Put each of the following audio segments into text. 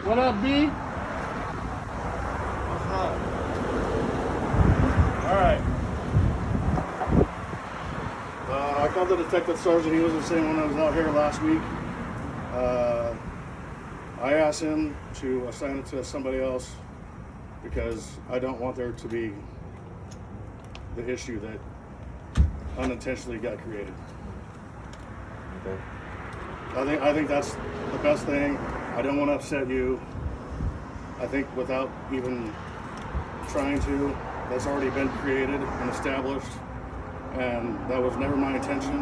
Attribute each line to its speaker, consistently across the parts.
Speaker 1: What up, B?
Speaker 2: What's up?
Speaker 1: All right.
Speaker 2: I called the detective sergeant. He was the same when I was out here last week. I asked him to assign it to somebody else because I don't want there to be the issue that unintentionally got created.
Speaker 3: Okay.
Speaker 2: I think that's the best thing. I don't want to upset you. I think without even trying to, that's already been created and established, and that was never my intention.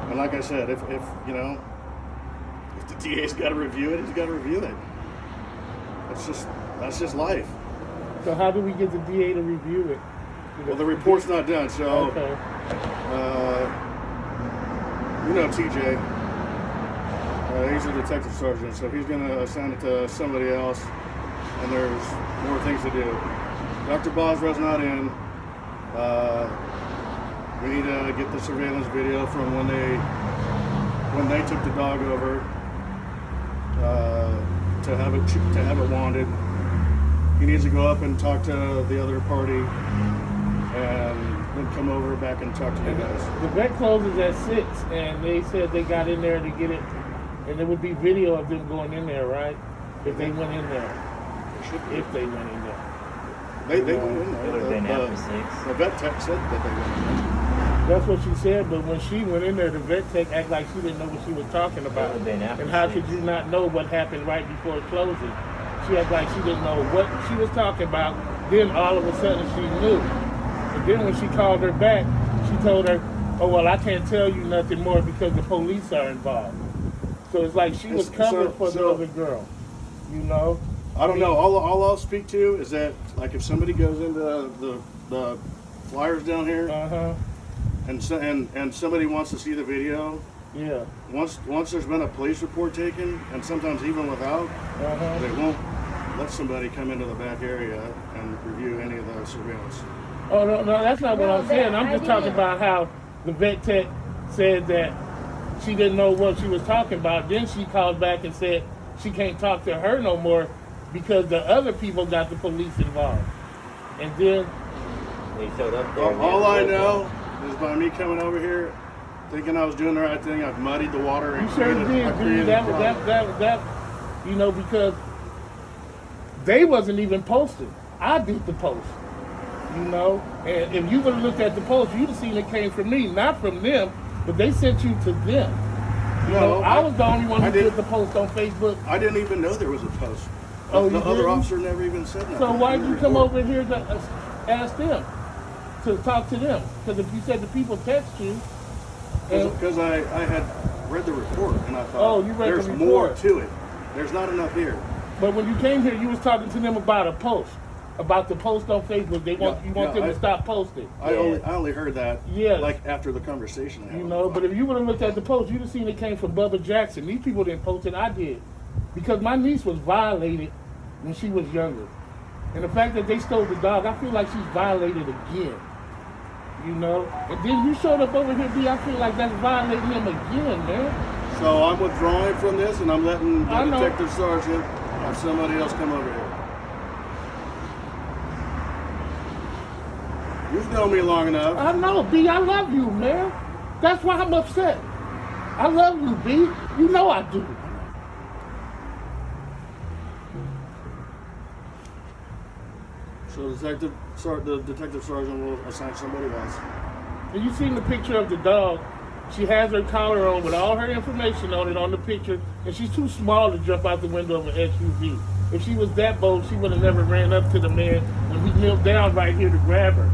Speaker 2: And like I said, if you know, if the DA's got to review it, he's got to review it. That's just life.
Speaker 1: So how do we get the DA to review it?
Speaker 2: Well, the report's not done, so
Speaker 1: Okay.
Speaker 2: you know TJ. He's a detective sergeant, so he's going to assign it to somebody else, and there's more things to do. Dr. Boswell's not in. We need to get the surveillance video from when they took the dog over to have it wanted. He needs to go up and talk to the other party, and then come over back and talk to you guys.
Speaker 1: The vet closes at 6, and they said they got in there to get it, and there would be video of them going in there, right? If they went in there. If they went in there.
Speaker 2: They went in there.
Speaker 3: It would have been after 6.
Speaker 2: The vet tech said that they went in there.
Speaker 1: That's what she said, but when she went in there, the vet tech acted like she didn't know what she was talking about.
Speaker 3: It would have been after
Speaker 1: And how
Speaker 3: 6.
Speaker 1: could you not know what happened right before closing? She acted like she didn't know what she was talking about. Then all of a sudden she knew. And then when she called her back, she told her, oh, well, I can't tell you nothing more because the police are involved. So it's like she was covered for the other girl, you know?
Speaker 2: I don't know. All I'll speak to is that, like, if somebody goes into the flyers down here and somebody wants to see the video,
Speaker 1: Yeah.
Speaker 2: once there's been a police report taken, and sometimes even without, they won't let somebody come into the back area and review any of the surveillance.
Speaker 1: Oh, no, that's not what
Speaker 4: No,
Speaker 1: I'm saying. I'm
Speaker 4: I
Speaker 1: just talking
Speaker 4: didn't.
Speaker 1: about how the vet tech said that she didn't know what she was talking about. Then she called back and said she can't talk to her no more because the other people got the police involved. And then,
Speaker 3: They showed up there.
Speaker 2: All I know is by me coming over here, thinking I was doing the right thing, I've muddied the water and
Speaker 1: you sure did, dude.
Speaker 2: created a problem.
Speaker 1: That, you know, because they wasn't even posted. I did the post, you know. And if you would have looked at the post, you'd have seen it came from me, not from them, but they sent you to them. You know, I was the only one who did the post on Facebook.
Speaker 2: I didn't even know there was a post.
Speaker 1: Oh,
Speaker 2: the
Speaker 1: you
Speaker 2: other
Speaker 1: didn't?
Speaker 2: officer never even said nothing.
Speaker 1: So why did you come over here to ask them, to talk to them? Because if you said the people text you,
Speaker 2: Because I had read the report and I thought,
Speaker 1: Oh, you read the
Speaker 2: there's
Speaker 1: report.
Speaker 2: more to it. There's not enough here.
Speaker 1: but when you came here, you was talking to them about a post, about the post on Facebook. They want you want them to stop posting.
Speaker 2: I only heard that like after the conversation I had.
Speaker 1: You
Speaker 2: on
Speaker 1: know,
Speaker 2: the
Speaker 1: but if you would have looked at the post, you'd have seen it came from Bubba Jackson. These people didn't post it, I did. Because my niece was violated when she was younger. And the fact that they stole the dog, I feel like she's violated again. You know? And then you showed up over here, B, I feel like that's violating him again, man.
Speaker 2: So I'm withdrawing from this and I'm letting
Speaker 1: I
Speaker 2: the
Speaker 1: know.
Speaker 2: detective sergeant or somebody else come over here. You've known me long enough.
Speaker 1: I know, B, I love you, man. That's why I'm upset. I love you, B. You know I do.
Speaker 2: So the detective sergeant will assign somebody else.
Speaker 1: And you seen the picture of the dog. She has her collar on with all her information on it on the picture, and she's too small to jump out the window of an SUV. If she was that bold, she would have never ran up to the man when he knelt down right here to grab her.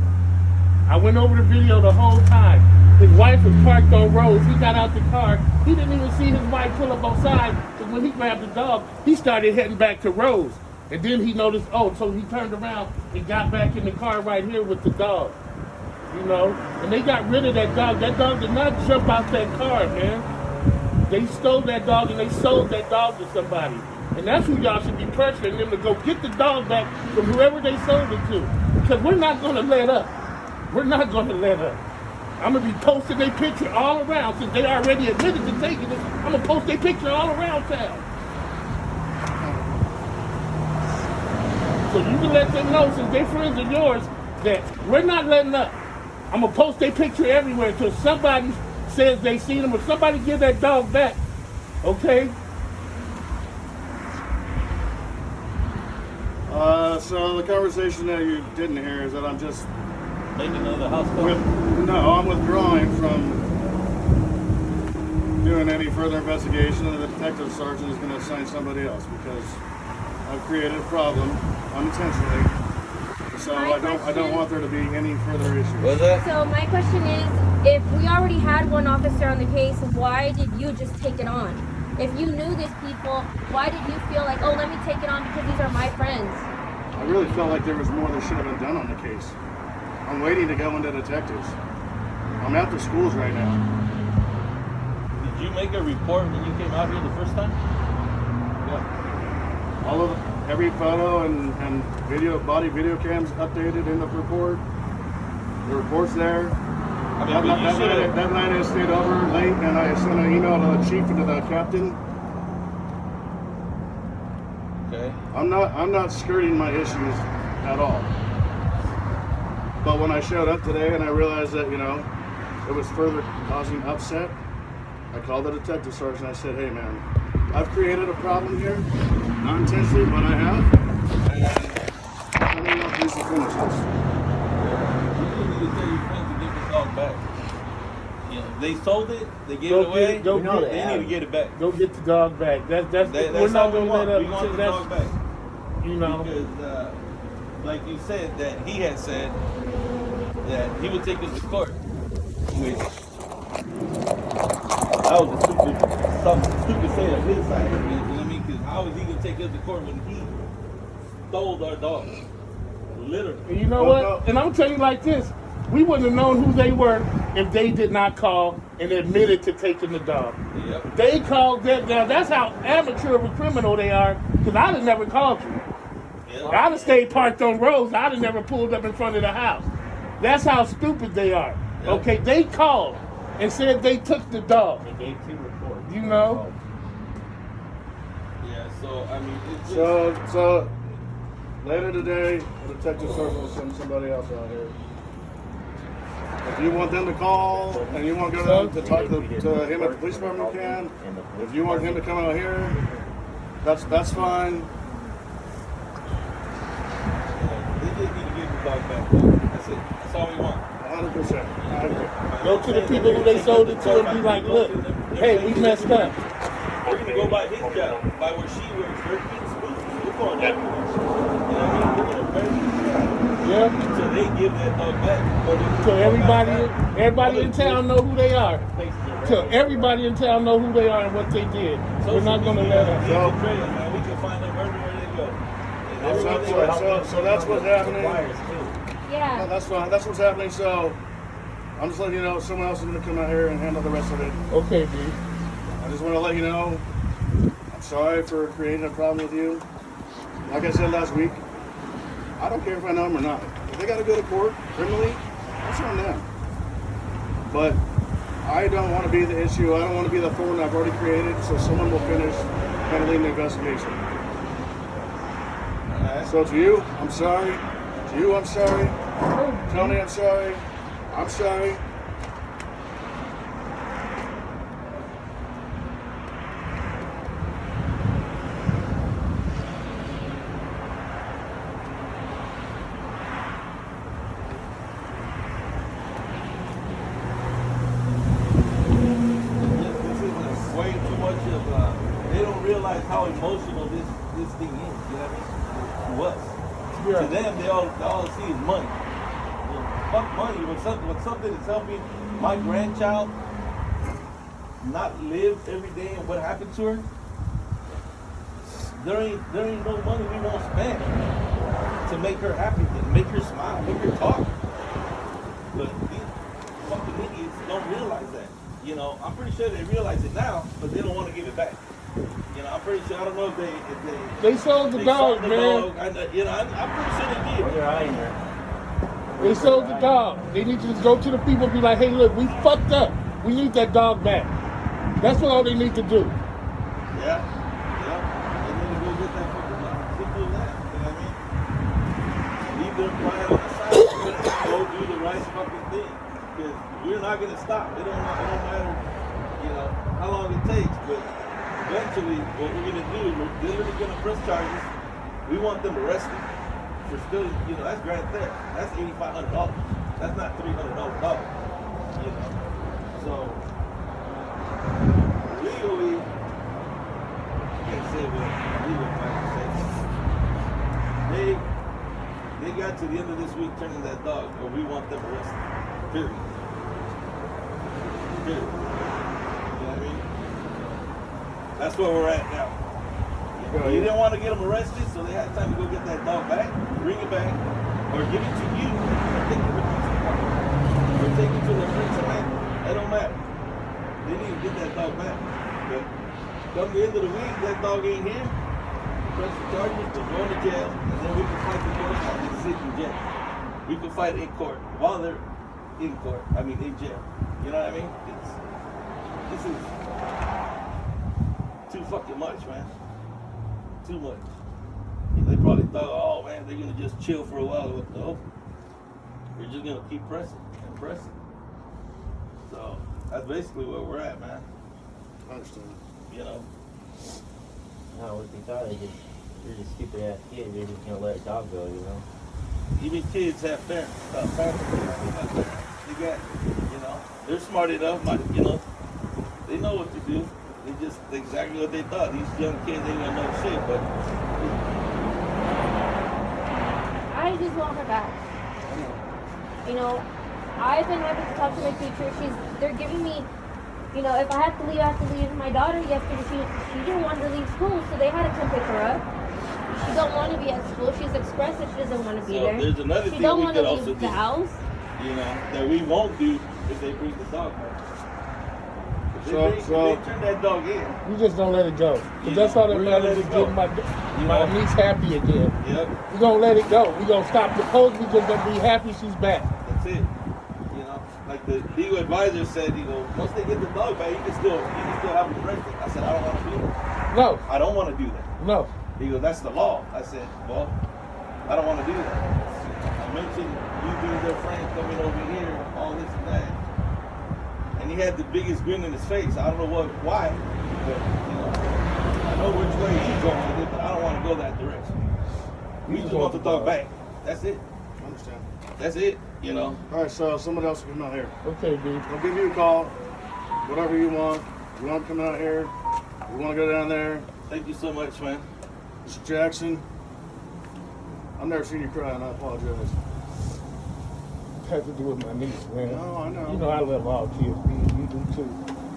Speaker 1: I went over the video the whole time. His wife was parked on Rose. He got out the car. He didn't even see his wife pull up on side, because when he grabbed the dog, he started heading back to Rose. And then he noticed, so he turned around and got back in the car right here with the dog. You know? And they got rid of that dog. That dog did not jump out that car, man. They stole that dog and they sold that dog to somebody. And that's who y'all should be pressuring them to go get the dog back from whoever they sold it to. Because we're not going to let up. We're not going to let up. I'm going to be posting their picture all around. Since they already admitted to taking it, I'm going to post their picture all around town. So you can let them know, since they're friends of yours, that we're not letting up. I'm gonna post their picture everywhere until somebody says they seen them, or somebody give that dog back. Okay?
Speaker 2: So the conversation that you didn't hear is that I'm just
Speaker 4: Making another house call.
Speaker 2: I'm withdrawing from doing any further investigation, and the detective sergeant is going to assign somebody else because I've created a problem unintentionally. So I don't want there to be any further issues.
Speaker 4: What's that?
Speaker 5: So my question is, if we already had one officer on the case, why did you just take it on? If you knew these people, why did you feel like, oh, let me take it on because these are my friends?
Speaker 2: I really felt like there was more that should have been done on the case. I'm waiting to go into detectives. I'm at the schools right now.
Speaker 4: Did you make a report when you came out here the first time?
Speaker 2: Yeah. All of every photo and video, body video cams updated in the report. The report's there.
Speaker 4: I mean, but you should have.
Speaker 2: That night I stayed over late and I sent an email to the chief and to the captain.
Speaker 4: Okay.
Speaker 2: I'm not skirting my issues at all. But when I showed up today and I realized that, it was further causing upset, I called the detective sergeant and I said, hey man, I've created a problem here. Not intentionally, but I have. And I don't want these to finish this.
Speaker 4: You need to tell your friends to give this dog back. You know, they sold it, they gave
Speaker 1: Go
Speaker 4: it away.
Speaker 1: get- go get-
Speaker 4: They need to get it back.
Speaker 1: Go get the dog back. That's we're not
Speaker 4: all we
Speaker 1: gonna
Speaker 4: want.
Speaker 1: let up
Speaker 4: We want
Speaker 1: until
Speaker 4: the dog
Speaker 1: that's,
Speaker 4: back. Because, like you said, that he had said that he would take us to court, which that was something stupid saying on his side. You know what I mean? Because how is he gonna take us to court when he stole our dogs? Literally.
Speaker 1: And you know what? And I'm gonna tell you like this: we wouldn't have known who they were if they did not call and admitted to taking the dog.
Speaker 4: Yep.
Speaker 1: They called that. Now that's how amateur of a criminal they are. Because I'd have never called you.
Speaker 4: Yep.
Speaker 1: I'd have stayed parked on roads. I'd have never pulled up in front of the house. That's how stupid they are.
Speaker 4: Yep.
Speaker 1: Okay, they called and said they took the dog.
Speaker 3: They gave 2 reports.
Speaker 1: You know?
Speaker 4: Yeah. So I mean, it's just,
Speaker 2: So later today, the detective sergeant will send somebody else out here. If you want them to call and you want to go down to talk to him at the police department, you can. If you want him to come out here, that's fine.
Speaker 4: they just need to give the dog back. That's it. That's all we want.
Speaker 2: 100%. I agree.
Speaker 1: Go to the people who they sold it to and be like, look, hey, we messed up.
Speaker 4: We're gonna go by his job, by where she works. We're getting spooky. We're going everywhere. You know what I mean? We're gonna burn
Speaker 1: Yeah.
Speaker 4: until they give that dog back.
Speaker 1: So everybody in town know who they are. So everybody in town know who they are and what they did. We're not gonna let them.
Speaker 4: We can trail, man. We can find them everywhere they go. And everywhere they go.
Speaker 2: So that's what's happening.
Speaker 5: Yeah.
Speaker 2: No, that's fine. That's what's happening. So I'm just letting you know someone else is going to come out here and handle the rest of it.
Speaker 1: Okay, B.
Speaker 2: I just want to let you know I'm sorry for creating a problem with you. Like I said last week, I don't care if I know them or not. If they got to go to court criminally, that's on them. But I don't want to be the issue. I don't want to be the thorn I've already created, so someone will finish handling the investigation. So to you, I'm sorry. To you, I'm sorry. Tony, I'm sorry. I'm sorry.
Speaker 4: This is way too much of. They don't realize how emotional this thing is. You know what I mean? To us.
Speaker 1: Yeah.
Speaker 4: To them, they all see is money. Well, fuck money. When something is helping my grandchild not live every day and what happened to her, there ain't no money we won't spend to make her happy, to make her smile, make her talk. But these fucking idiots don't realize that. You know, I'm pretty sure they realize it now, but they don't want to give it back. You know, I'm pretty sure. I don't know if they
Speaker 1: They sold the dog, man.
Speaker 4: dog. I'm pretty sure they did.
Speaker 3: Put your eye in there.
Speaker 1: They sold the dog. They need to just go to the people and be like, hey, look, we fucked up. We need that dog back. That's what all they need to do.
Speaker 4: Yeah. They need to go get that fucking dog. Simple as that. You know what I mean? them crying on the side, go do the right fucking thing. Because we're not gonna stop. It don't matter, you know, how long it takes. But eventually, what we're gonna do, we're literally gonna press charges. We want them arrested for still, you know, that's grand theft. That's $8,500. That's not $300. You know, so legally, can't say what legal might say. They got to the end of this week turning that dog, or we want them arrested. Period. Period. You know what I mean? That's where we're at now. You didn't want to get them arrested, so they had time to go get that dog back, bring it back, or give it to you, or take it to the police department, or take it to the friends and that don't matter. They need to get that dog back. But come the end of the week, that dog ain't here. Press the charges, they'll go to jail, and then we can fight the court while they sit in jail. We can fight in court while they're in court. I mean, in jail. You know what I mean? This is too fucking much, man. Too much. They probably thought, oh man, they're gonna just chill for a while. No, we're just gonna keep pressing and pressing. So that's basically where we're at, man.
Speaker 2: I understand.
Speaker 4: You know.
Speaker 3: No, what they thought, they're just stupid ass kids. They're just gonna let a dog go, you know.
Speaker 4: Even kids have parents. They got, you know, they're smart enough, you know, they know what to do. They just exactly what they thought. These young kids ain't gonna know shit, but
Speaker 5: I just want her back. You know, I've been having to talk to my teacher. They're giving me, you know, if I have to leave, I have to leave. My daughter yesterday, she didn't want to leave school, so they had to come pick her up. She don't want to be at school. She's expressed that she doesn't want to be there.
Speaker 4: There's another
Speaker 5: She
Speaker 4: thing
Speaker 5: don't
Speaker 4: we
Speaker 5: want
Speaker 4: could
Speaker 5: to
Speaker 4: also
Speaker 5: leave
Speaker 4: do,
Speaker 5: the house.
Speaker 4: you know, that we won't do if they bring the dog back. If they turn that dog in.
Speaker 1: We just don't let it go. Because that's all that matters is getting my niece happy again.
Speaker 4: Yep.
Speaker 1: We're going to let it go. We're going to stop the post. We're just going to be happy she's back.
Speaker 4: That's it. You know, like the legal advisor said, he goes, once they get the dog back, you can still have them arrested. I said, I don't want to do that.
Speaker 1: No.
Speaker 4: I don't want to do that.
Speaker 1: No.
Speaker 4: He goes, that's the law. I said, well, I don't want to do that. I mentioned you being their friend coming over here, all this and that. And he had the biggest grin in his face. I don't know why, but you know, I know which way he's going with it, but I don't want to go that direction. We just want the dog back. That's it.
Speaker 2: I understand.
Speaker 4: That's it. You know.
Speaker 2: All right, so somebody else will come out here.
Speaker 1: Okay, dude.
Speaker 2: I'll give you a call. Whatever you want. You want to come out here? You want to go down there?
Speaker 4: Thank you so much, man.
Speaker 2: Mr. Jackson. I've never seen you cry, and I apologize.
Speaker 1: Has to do with my niece, man.
Speaker 2: No, I know.
Speaker 1: You know I love all kids, man. You do too.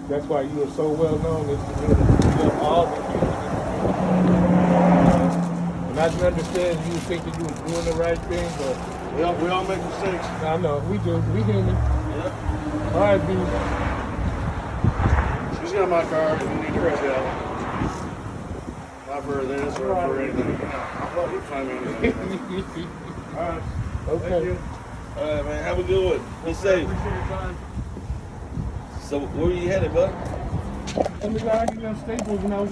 Speaker 1: That's why you are so well known in this community. You love all the kids. And I can understand you think that you were doing the right thing, but
Speaker 2: We all make mistakes.
Speaker 1: I know we do. We human.
Speaker 4: Yep.
Speaker 1: All right, dude.
Speaker 2: She's got my card if you need to reach out. Not for this or for anything. Well, you find me anything. All right.
Speaker 1: Okay.
Speaker 2: Thank you.
Speaker 4: All right, man. Have a good one. Be safe.
Speaker 2: Appreciate your time.
Speaker 4: So, where you headed, bud?
Speaker 1: And the guy, you know, Staples, and I was